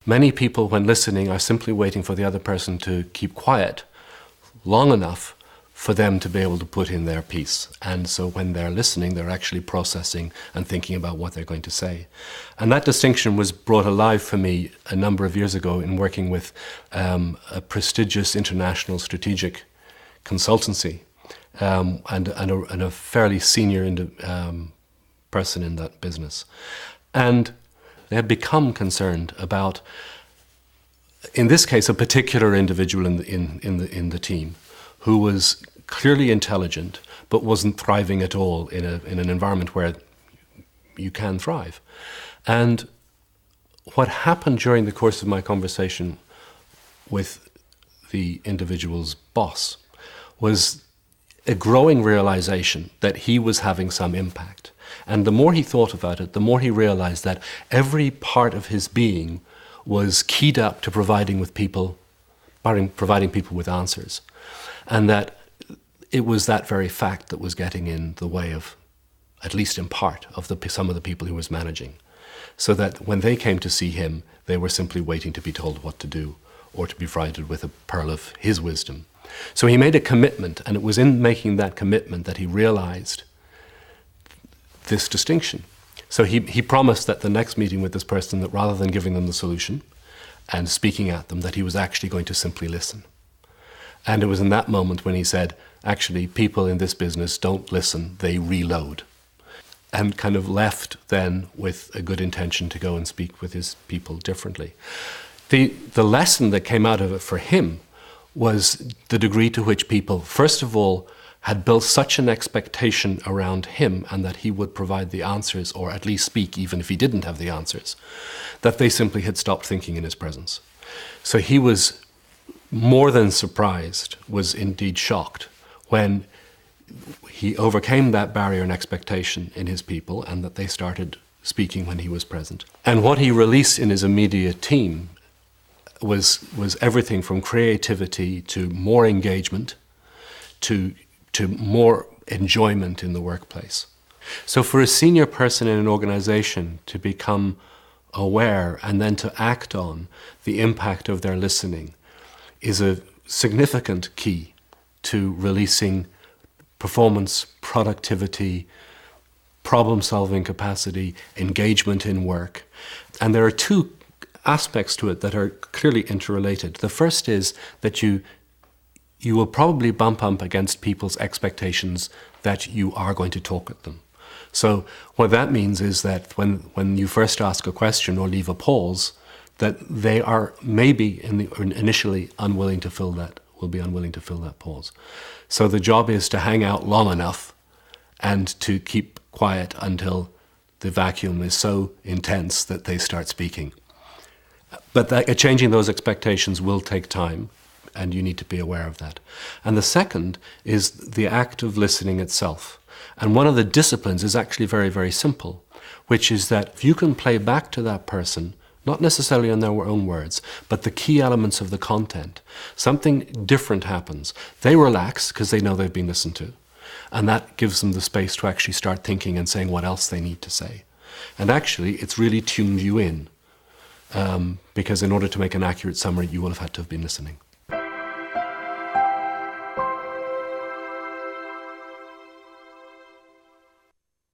Many people, when listening, are simply waiting for the other person to keep quiet long enough for them to be able to put in their piece. And so when they're listening, they're actually processing and thinking about what they're going to say. And that distinction was brought alive for me a number of years ago in working with a prestigious international strategic consultancy and a fairly senior person in that business. And they had become concerned about, in this case, a particular individual in the team who was clearly intelligent but wasn't thriving at all in an environment where you can thrive. And what happened during the course of my conversation with the individual's boss was a growing realization that he was having some impact. And the more he thought about it, the more he realized that every part of his being was keyed up to providing people with answers. And that it was that very fact that was getting in the way of, at least in part, of some of the people he was managing. So that when they came to see him, they were simply waiting to be told what to do or to be provided with a pearl of his wisdom. So he made a commitment, and it was in making that commitment that he realized this distinction. So he promised that the next meeting with this person, that rather than giving them the solution and speaking at them, that he was actually going to simply listen. And it was in that moment when he said, actually, people in this business don't listen, they reload. And kind of left then with a good intention to go and speak with his people differently. The lesson that came out of it for him was the degree to which people, first of all, had built such an expectation around him and that he would provide the answers, or at least speak even if he didn't have the answers, that they simply had stopped thinking in his presence. So he was more than surprised, was indeed shocked, when he overcame that barrier and expectation in his people and that they started speaking when he was present. And what he released in his immediate team was everything from creativity to more engagement to more enjoyment in the workplace. So for a senior person in an organization to become aware and then to act on the impact of their listening is a significant key to releasing performance, productivity, problem-solving capacity, engagement in work. And there are two aspects to it that are clearly interrelated. The first is that you will probably bump up against people's expectations that you are going to talk at them. So what that means is that when you first ask a question or leave a pause, that they are maybe initially unwilling to fill that pause. So the job is to hang out long enough and to keep quiet until the vacuum is so intense that they start speaking. But changing those expectations will take time, and you need to be aware of that. And the second is the act of listening itself. And one of the disciplines is actually very, very simple, which is that if you can play back to that person, not necessarily in their own words, but the key elements of the content, something different happens. They relax because they know they've been listened to, and that gives them the space to actually start thinking and saying what else they need to say. And actually, it's really tuned you in, because in order to make an accurate summary, you will have had to have been listening.